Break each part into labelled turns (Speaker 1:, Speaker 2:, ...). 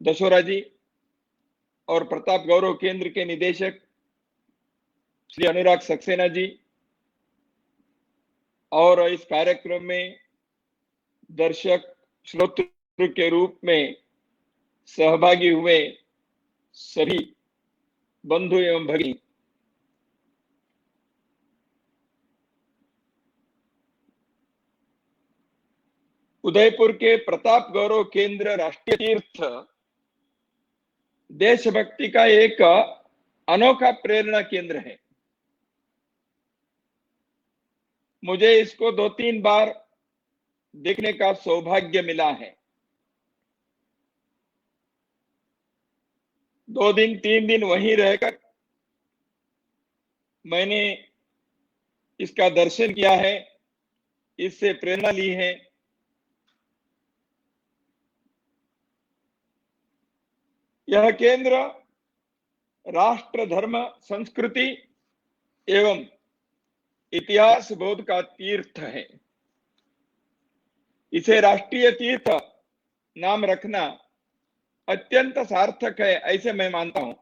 Speaker 1: दशोरा जी और प्रताप गौरव केंद्र के निदेशक श्री अनुराग सक्सेना जी और इस कार्यक्रम में दर्शक श्रोतृ के रूप में सहभागी हुए सभी बंधु एवं भगिनी, उदयपुर के प्रताप गौरव केंद्र राष्ट्रीय तीर्थ देशभक्ति का एक अनोखा प्रेरणा केंद्र है। मुझे इसको 2-3 बार देखने का सौभाग्य मिला है। 2 दिन 3 दिन वहीं रहकर मैंने इसका दर्शन किया है, इससे प्रेरणा ली है। यह केंद्र राष्ट्र, धर्म, संस्कृति एवं इतिहास बोध का तीर्थ है। इसे राष्ट्रीय तीर्थ नाम रखना अत्यंत सार्थक है, ऐसे मैं मानता हूं।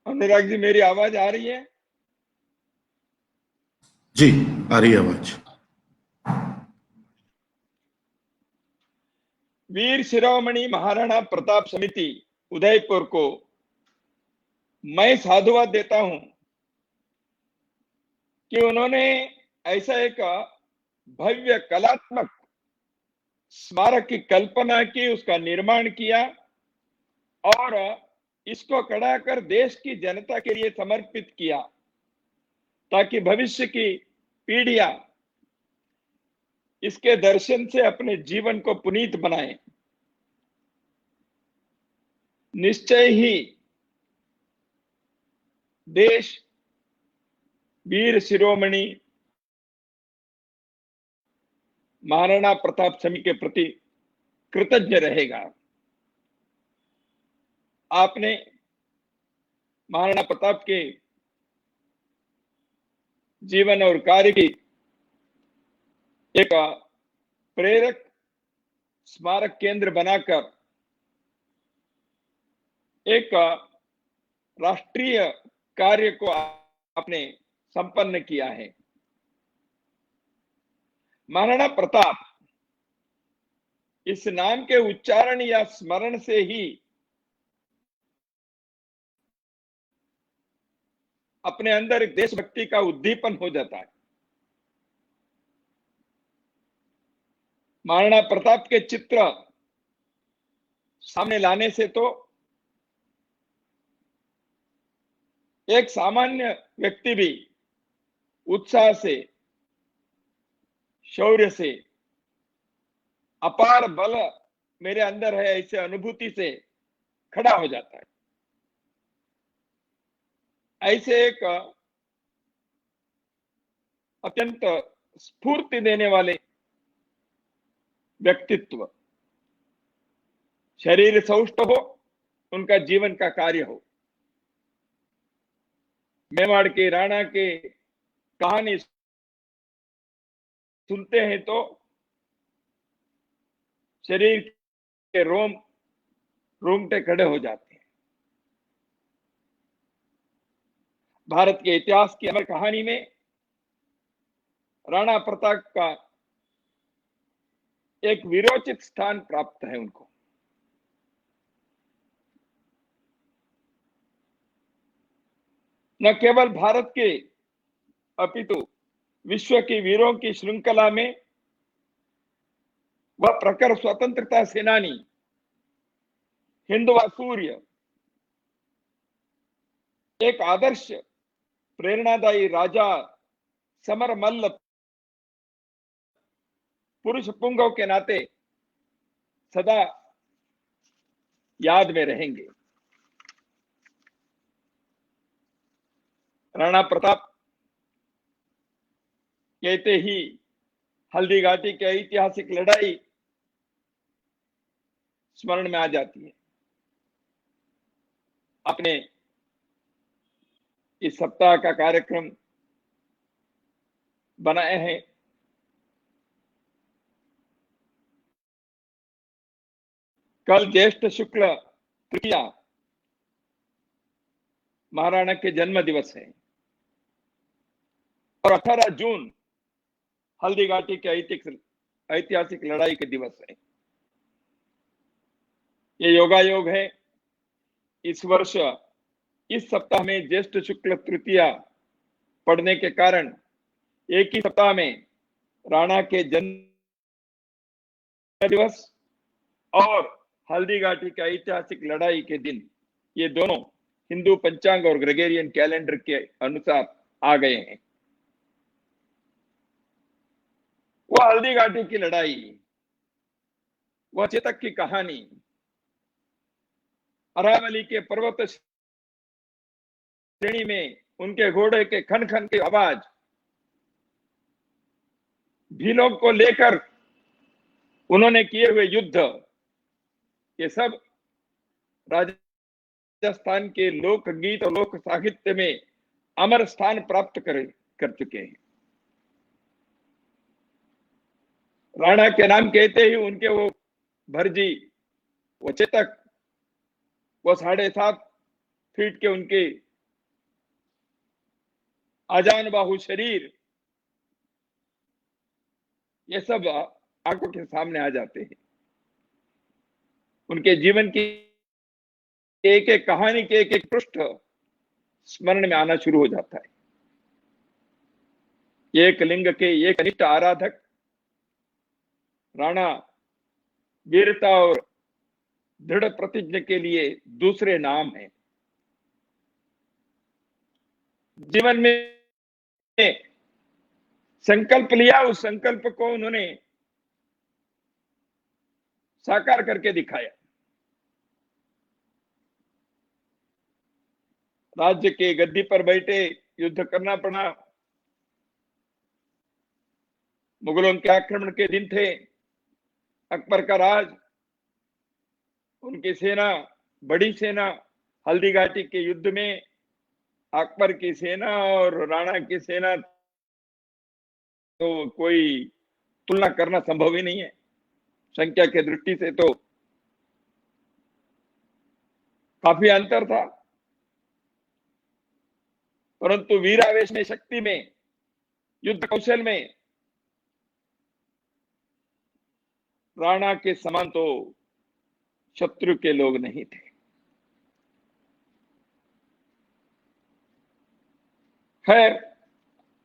Speaker 1: अनुराग जी, मेरी आवाज आ रही है?
Speaker 2: जी, आ रही है आवाज।
Speaker 1: वीर शिरोमणि महाराणा प्रताप समिति उदयपुर को मैं साधुवाद देता हूं कि उन्होंने ऐसा एक भव्य कलात्मक स्मारक की कल्पना की, उसका निर्माण किया और इसको खड़ा कर देश की जनता के लिए समर्पित किया, ताकि भविष्य की पीढ़ियां इसके दर्शन से अपने जीवन को पुनीत बनाएं। निश्चय ही देश वीर शिरोमणि महाराणा प्रताप समिति के प्रति कृतज्ञ रहेगा। आपने महाराणा प्रताप के जीवन और कार्य की एक प्रेरक स्मारक केंद्र बनाकर एक राष्ट्रीय कार्य को आपने संपन्न किया है। महाराणा प्रताप इस नाम के उच्चारण या स्मरण से ही अपने अंदर एक देशभक्ति का उद्दीपन हो जाता है। महाराणा प्रताप के चित्र सामने लाने से तो एक सामान्य व्यक्ति भी उत्साह से, शौर्य से, अपार बल मेरे अंदर है ऐसे अनुभूति से खड़ा हो जाता है। ऐसे एक अत्यंत स्फूर्ति देने वाले व्यक्तित्व, शरीर सौष्ठ हो, उनका जीवन का कार्य हो। मेवाड़ के राणा के कहानी सुनते हैं तो शरीर के रोंगटे खड़े हो जाते हैं। भारत के इतिहास की अमर कहानी में राणा प्रताप का एक वीरोचित स्थान प्राप्त है उनको। न केवल भारत के अपितु विश्व के वीरों की श्रृंखला में वह प्रखर स्वतंत्रता सेनानी, हिंदवा सूर्य, एक आदर्श प्रेरणादायी राजा, समर मल्ल, पुरुष पुंगव के नाते सदा याद में रहेंगे। राणा प्रताप कहते ही हल्दी घाटी की ऐतिहासिक लड़ाई स्मरण में आ जाती है। अपने इस सप्ताह का कार्यक्रम बनाए हैं कल ज्येष्ठ शुक्ल तृतीया महाराणा के जन्म दिवस है और 18 जून हल्दी घाटी के ऐतिहासिक लड़ाई के दिवस है। ये योगायोग है। इस वर्ष इस सप्ताह में ज्येष्ठ शुक्ल तृतीया पड़ने के कारण एक ही सप्ताह में राणा के जन्म दिवस और हल्दी घाटी के ऐतिहासिक लड़ाई के दिन, ये दोनों हिंदू पंचांग और ग्रेगोरियन कैलेंडर के अनुसार आ गए हैं। वह हल्दी घाटी की लड़ाई, वह चेतक की कहानी, अरावली के पर्वत श्रेणी में उनके घोड़े के खन खन की आवाज, भीलों को लेकर उन्होंने किए हुए युद्ध, ये सब राजस्थान के लोक गीत और लोक साहित्य में अमर स्थान प्राप्त कर चुके हैं। राणा के नाम कहते ही उनके वो भरजी, वो चेतक, वो 7.5 फीट के उनके आजान बाहु शरीर, ये सब आंखों के सामने आ जाते हैं। उनके जीवन की एक एक कहानी के एक एक पृष्ठ स्मरण में आना शुरू हो जाता है। एक लिंग के एक अनिष्ट आराधक राणा वीरता और दृढ़ प्रतिज्ञा के लिए दूसरे नाम है। जीवन में संकल्प लिया, उस संकल्प को उन्होंने साकार करके दिखाया। राज्य के गद्दी पर बैठे युद्ध करना पड़ा। मुगलों के आक्रमण के दिन थे, अकबर का राज, उनकी सेना, बड़ी सेना, हल्दी घाटी के युद्ध में अकबर की सेना और राणा की सेना तो कोई तुलना करना संभव ही नहीं है। संख्या के दृष्टि से तो काफी अंतर था, परंतु वीरावेश में, शक्ति में, युद्ध कौशल में राणा के समान तो शत्रु के लोग नहीं थे। खैर,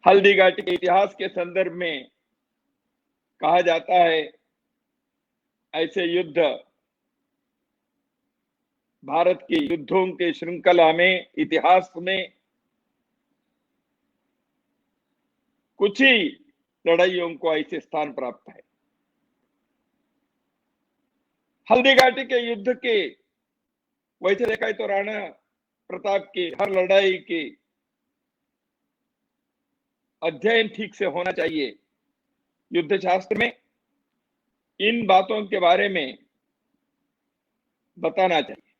Speaker 1: हल्दी घाटी के इतिहास के संदर्भ में कहा जाता है, ऐसे युद्ध भारत के युद्धों के श्रृंखला में, इतिहास में कुछ ही लड़ाइयों को ऐसे स्थान प्राप्त है। हल्दी घाटी के युद्ध के वैसे देखा तो राणा प्रताप की हर लड़ाई के अध्ययन ठीक से होना चाहिए। युद्ध शास्त्र में इन बातों के बारे में बताना चाहिए।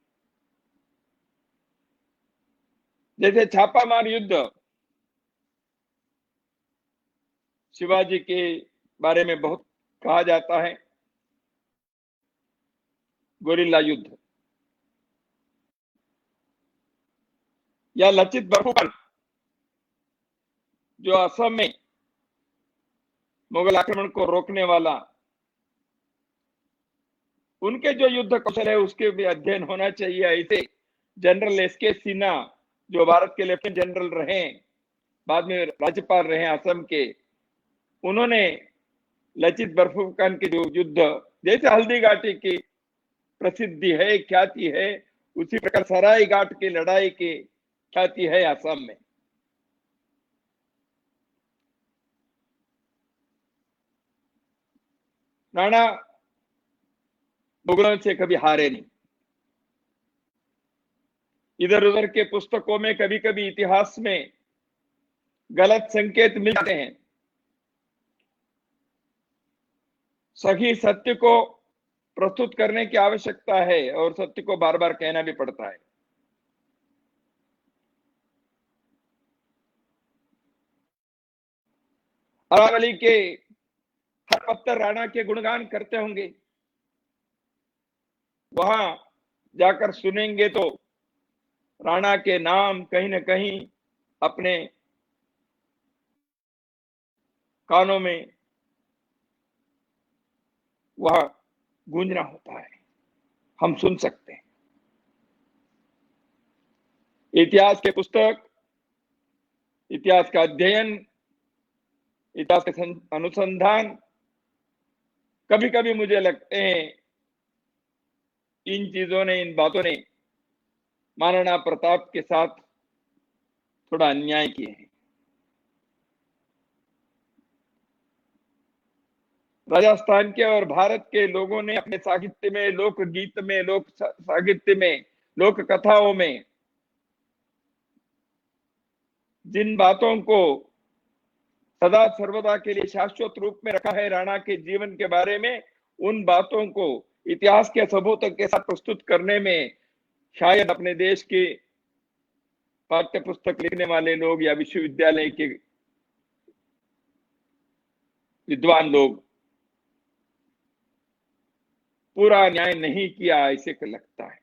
Speaker 1: जैसे छापामार युद्ध, शिवाजी के बारे में बहुत कहा जाता है, गोरिल्ला युद्ध, या लचित बरफुकन जो असम में मुगल आक्रमण को रोकने वाला, उनके जो युद्ध कौशल है उसके भी अध्ययन होना चाहिए। ऐसे जनरल एसके सिन्हा जो भारत के लेफ्टिनेंट जनरल रहे, बाद में राज्यपाल रहे असम के, उन्होंने लचित बरफुकन के जो युद्ध, जैसे हल्दी घाटी की प्रसिद्धि है, ख्याति है, उसी प्रकार सराय घाट की लड़ाई की ख्याति है असम में। राणा मुगलों से कभी हारे नहीं। इधर उधर के पुस्तकों में कभी कभी इतिहास में गलत संकेत मिल जाते हैं। सही सत्य को प्रस्तुत करने की आवश्यकता है और सत्य को बार बार कहना भी पड़ता है। अरावली के हर पत्थर राणा के गुणगान करते होंगे। वहां जाकर सुनेंगे तो राणा के नाम कहीं न कहीं अपने कानों में वह गूंजना होता है, हम सुन सकते हैं। इतिहास के पुस्तक, इतिहास का अध्ययन, इतिहास का अनुसंधान, कभी कभी मुझे लगते हैं इन चीजों ने, इन बातों ने महाराणा प्रताप के साथ थोड़ा अन्याय किए हैं। राजस्थान के और भारत के लोगों ने अपने साहित्य में, लोकगीत में, लोक साहित्य में, लोक कथाओं में जिन बातों को सदा सर्वदा के लिए शाश्वत रूप में रखा है राणा के जीवन के बारे में, उन बातों को इतिहास के सबूतों के साथ प्रस्तुत करने में शायद अपने देश के पाठ्य पुस्तक लिखने वाले लोग या विश्वविद्यालय के विद्वान लोग पूरा न्याय नहीं किया, ऐसे लगता है।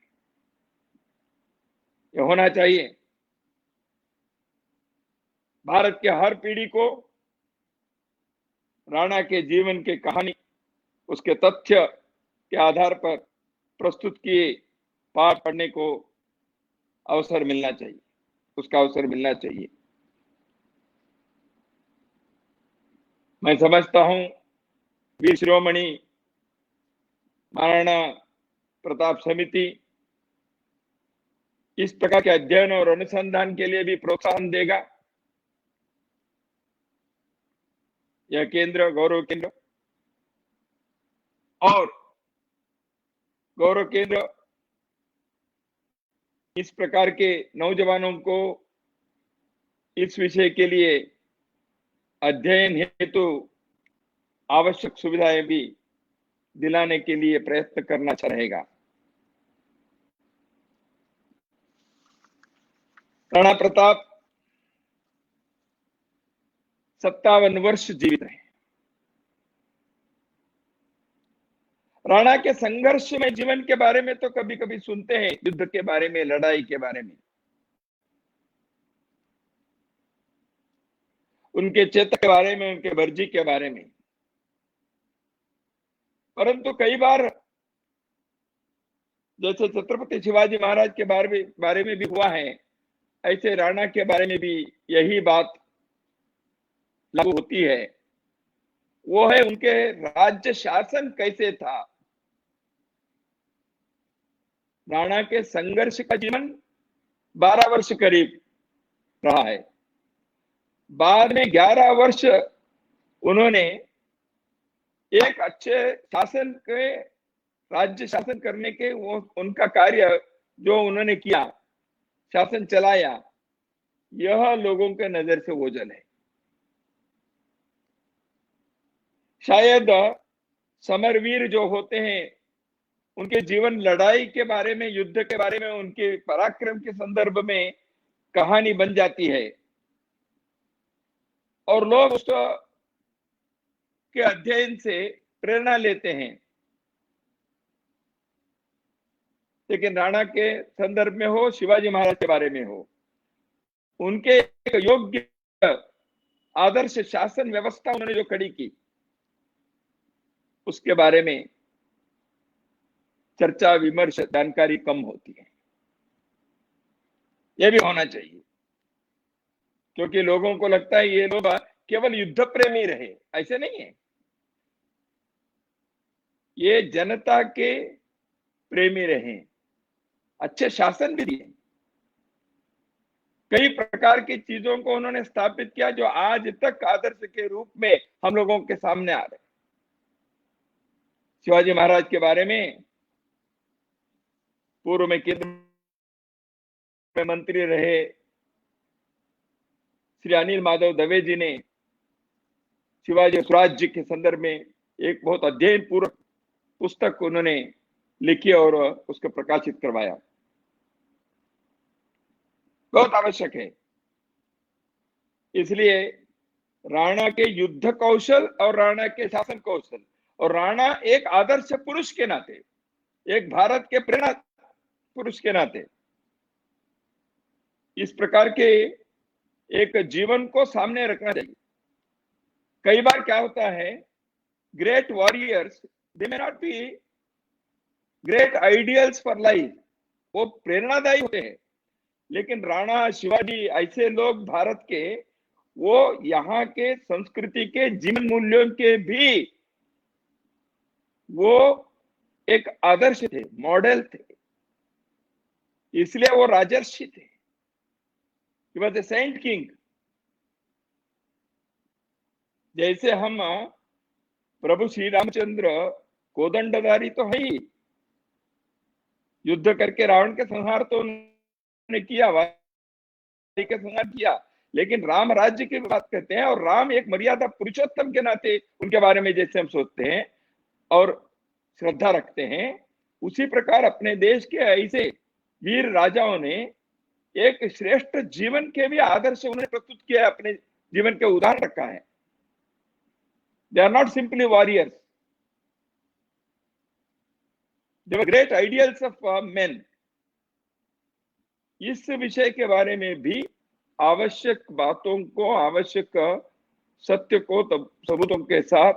Speaker 1: यह होना चाहिए। भारत के हर पीढ़ी को राणा के जीवन की कहानी, उसके तथ्य के आधार पर प्रस्तुत किए पाठ पढ़ने को अवसर मिलना चाहिए, उसका अवसर मिलना चाहिए। मैं समझता हूं वीर शिरोमणि महाराणा प्रताप समिति इस प्रकार के अध्ययन और अनुसंधान के लिए भी प्रोत्साहन देगा। यह केंद्र, गौरव केंद्र, और गौरव केंद्र इस प्रकार के नौजवानों को इस विषय के लिए अध्ययन हेतु आवश्यक सुविधाएं भी दिलाने के लिए प्रयत्न करना रहेगा। राणा प्रताप 57 वर्ष जीवित रहे। राणा के संघर्ष में जीवन के बारे में तो कभी कभी सुनते हैं, युद्ध के बारे में, लड़ाई के बारे में, उनके चेतक के बारे में, उनके वर्जी के बारे में, परंतु कई बार जैसे छत्रपति शिवाजी महाराज के बारे में भी हुआ है, ऐसे राणा के बारे में भी यही बात लागू होती है। वो है उनके राज्य शासन कैसे था। राणा के संघर्ष का जीवन 12 वर्ष करीब रहा है। बाद में 11 वर्ष उन्होंने एक अच्छे शासन के, राज्य शासन करने के, वो उनका कार्य जो उन्होंने किया, शासन चलाया, यह लोगों के नजर से ओझल है। शायद समरवीर जो होते हैं उनके जीवन, लड़ाई के बारे में, युद्ध के बारे में, उनके पराक्रम के संदर्भ में कहानी बन जाती है और लोग उसको के अध्ययन से प्रेरणा लेते हैं। लेकिन राणा के संदर्भ में हो, शिवाजी महाराज के बारे में हो, उनके एक योग्य आदर्श शासन व्यवस्था उन्होंने जो खड़ी की, उसके बारे में चर्चा, विमर्श, जानकारी कम होती है। यह भी होना चाहिए, क्योंकि लोगों को लगता है ये लोग केवल युद्ध प्रेमी रहे, ऐसे नहीं है। ये जनता के प्रेमी रहे, अच्छे शासन भी दिए, कई प्रकार की चीजों को उन्होंने स्थापित किया जो आज तक आदर्श के रूप में हम लोगों के सामने आ रहे। शिवाजी महाराज के बारे में पूर्व में केंद्र में मंत्री रहे श्री अनिल माधव दवे जी ने शिवाजी स्वराज्य के संदर्भ में एक बहुत अध्ययन पूर्वक पुस्तक उन्होंने लिखी और उसको प्रकाशित करवाया। बहुत आवश्यक है। इसलिए राणा के युद्ध कौशल और राणा के शासन कौशल, और राणा एक आदर्श पुरुष के नाते एक भारत के प्रेरणा पुरुष के नाते इस प्रकार के एक जीवन को सामने रखना चाहिए। कई बार क्या होता है, great warriors they may not be great ideals for life, वो प्रेरणादायी होते हैं, लेकिन राणा, शिवाजी ऐसे लोग भारत के, वो यहाँ के संस्कृति के जीवन मूल्यों के भी वो एक आदर्श थे, मॉडल थे, इसलिए वो राजर्षि थे। He was a saint king। जैसे हम प्रभु श्री रामचंद्र कोदंडधारी तो है ही, युद्ध करके रावण के संहार तो उन्होंने किया, वाली के संहार किया, लेकिन राम राज्य की बात करते हैं और राम एक मर्यादा पुरुषोत्तम के नाते उनके बारे में जैसे हम सोचते हैं और श्रद्धा रखते हैं, उसी प्रकार अपने देश के ऐसे वीर राजाओं ने एक श्रेष्ठ जीवन के भी आदर्श उन्होंने प्रस्तुत किया, अपने जीवन के उदाहरण रखा है। They are not simply warriors, they were great ideals of men. इस विषय के बारे में भी आवश्यक बातों को, आवश्यक सत्य को सबूतों के साथ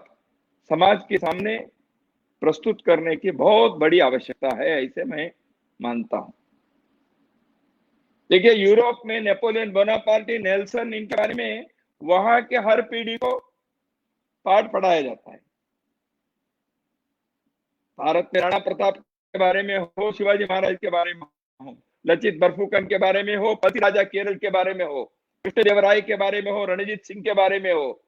Speaker 1: समाज के सामने प्रस्तुत करने की बहुत बड़ी आवश्यकता है, ऐसे मैं मानता हूं। देखिए, यूरोप में नेपोलियन बोनापार्टी, नेल्सन, इनके बारे में वहां के हर पीढ़ी को पाठ पढ़ाया जाता है। भारत में राणा प्रताप के बारे में हो, शिवाजी महाराज के बारे में हो, लचित बरफुकन के बारे में हो, पति राजा केरल के बारे में हो, कृष्णदेवराय के बारे में हो, रणजीत सिंह के बारे में हो,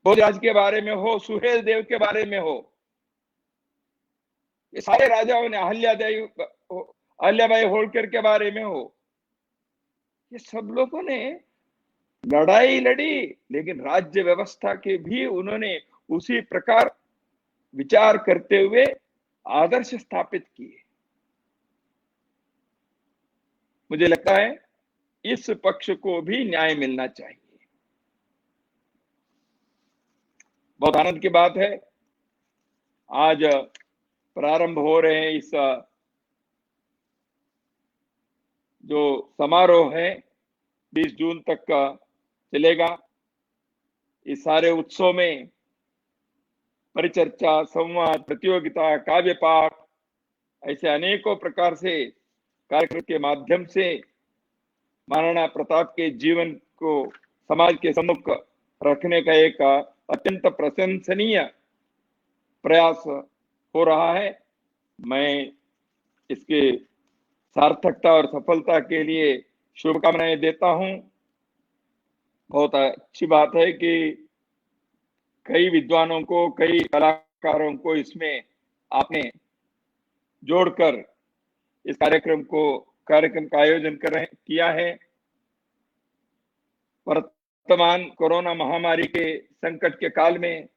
Speaker 1: भोजराज के बारे में हो, सुहेल देव के बारे में हो, ये सारे राजाओं ने, अहल्याबाई होलकर के बारे में हो, ये सब लोगों ने लड़ाई लड़ी, लेकिन राज्य व्यवस्था के भी उन्होंने उसी प्रकार विचार करते हुए आदर्श स्थापित किए। मुझे लगता है इस पक्ष को भी न्याय मिलना चाहिए। बहुत आनंद की बात है, आज प्रारंभ हो रहे हैं इस जो समारोह है 20 जून तक का चलेगा। इस सारे उत्सव में परिचर्चा, संवाद, प्रतियोगिता, काव्य पाठ, ऐसे अनेकों प्रकार से कार्यक्रम के माध्यम से महाराणा प्रताप के जीवन को समाज के सम्मुख रखने का एक अत्यंत प्रशंसनीय प्रयास हो रहा है। मैं इसके सार्थकता और सफलता के लिए शुभकामनाएं देता हूं। बहुत अच्छी बात है कि कई विद्वानों को, कई कलाकारों को इसमें आपने जोड़कर इस कार्यक्रम का आयोजन किया है। वर्तमान कोरोना महामारी के संकट के काल में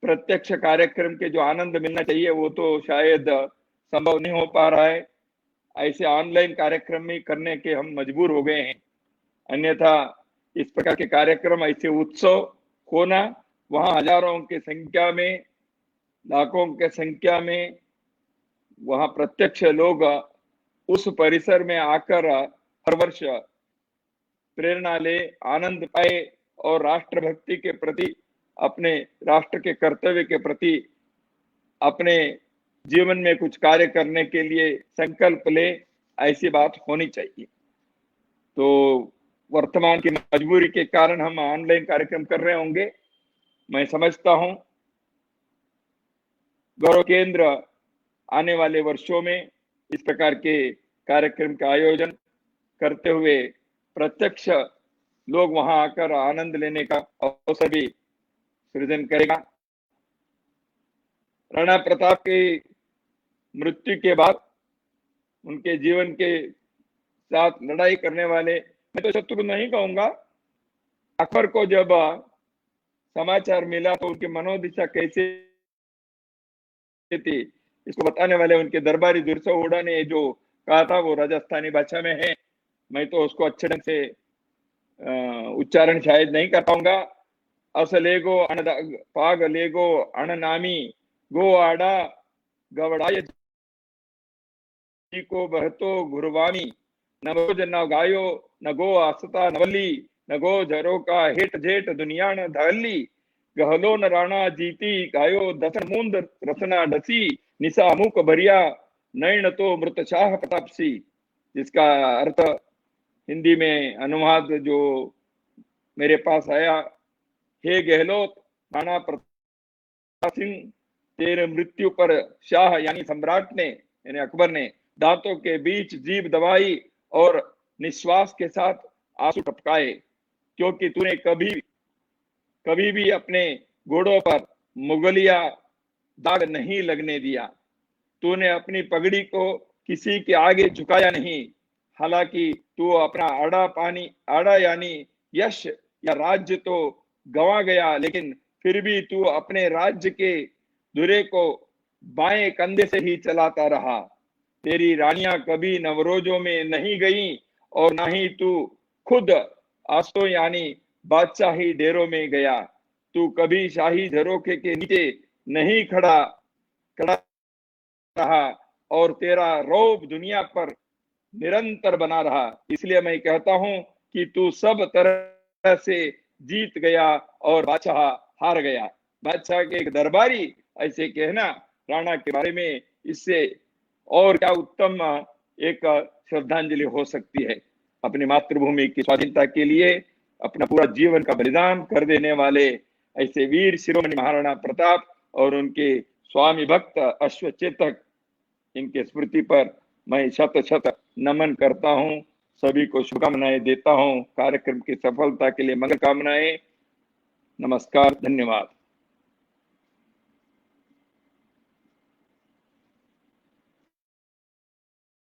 Speaker 1: प्रत्यक्ष कार्यक्रम के जो आनंद मिलना चाहिए वो तो शायद संभव नहीं हो पा रहा है। ऐसे ऑनलाइन कार्यक्रम में करने के हम मजबूर हो गए हैं, अन्यथा इस प्रकार के कार्यक्रम, ऐसे उत्सव होना, वहां हजारों की संख्या में, लाखों की संख्या में वहां प्रत्यक्ष लोग उस परिसर में आकर हर वर्ष प्रेरणा ले, आनंद पाए और राष्ट्रभक्ति के प्रति, अपने राष्ट्र के कर्तव्य के प्रति अपने जीवन में कुछ कार्य करने के लिए संकल्प ले, ऐसी बात होनी चाहिए। तो वर्तमान की मजबूरी के कारण हम ऑनलाइन कार्यक्रम कर रहे होंगे, मैं समझता हूं। गौरव केंद्र आने वाले वर्षों में इस प्रकार के कार्यक्रम का आयोजन करते हुए प्रत्यक्ष लोग वहां आकर आनंद लेने का अवसर भी सृजन करेगा। राणा प्रताप की मृत्यु के बाद उनके जीवन के साथ लड़ाई करने वाले, मैं तो शत्रु नहीं कहूंगा, अकबर को जब समाचार मिला तो उनकी मनोदिशा कैसे थी, इसको बताने वाले उनके दरबारी दुर्सो हुडा ने जो कहा था वो राजस्थानी भाषा में है, मैं तो उसको अच्छे ढंग से उच्चारण शायद नहीं कर पाऊंगा। असलेगो अण पाग लेगो अण नामी गो आड़ा गवड़ाय जी को बहतो गुरवामी, न भोज न गायो न गो आसता नवली, न गो झरो का हेट जेठ दुनिया न धली, गहलो न राणा जीती गायो दसन मूंद रसना डसी, निशा मुख भरिया नैन तो मृत शाह प्रतापसी। जिसका अर्थ हिंदी में अनुवाद जो मेरे पास आया, हे गहलोत राणा प्रताप सिंह, तेरे मृत्यु पर शाह यानी सम्राट ने यानी अकबर ने दांतों के बीच जीभ दबाई और निश्वास के साथ आंसू टपकाए, क्योंकि तूने कभी भी अपने घोड़ों पर मुगलिया दाग नहीं लगने दिया। तूने अपनी पगड़ी को किसी के आगे झुकाया नहीं। हालांकि तू अपना आड़ा यानी यश या राज्य तो गंवा गया, लेकिन फिर भी तू अपने राज्य के धुरे को बाएं कंधे से ही चलाता रहा। तेरी रानियां कभी नवरोजों में नहीं गई और ना ही तू खुद आस्तों यानी बादशाही डेरों में गया। तू कभी शाही झरोखे के नीचे नहीं खड़ा रहा और तेरा रौब दुनिया पर निरंतर बना रहा। इसलिए मैं कहता हूं कि तू सब तरह से जीत गया और बादशाह हार गया। बादशाह के एक दरबारी ऐसे कहना राणा के बारे में, इससे और क्या उत्तम एक श्रद्धांजलि हो सकती है। अपनी मातृभूमि की स्वाधीनता के लिए अपना पूरा जीवन का बलिदान कर देने वाले ऐसे वीर शिरोमणि महाराणा प्रताप और उनके स्वामी भक्त अश्वचेतक, इनके स्मृति पर मैं शत शत नमन करता हूं। सभी को शुभकामनाएं देता हूं। कार्यक्रम की सफलता के लिए मंगल कामनाएं। नमस्कार, धन्यवाद।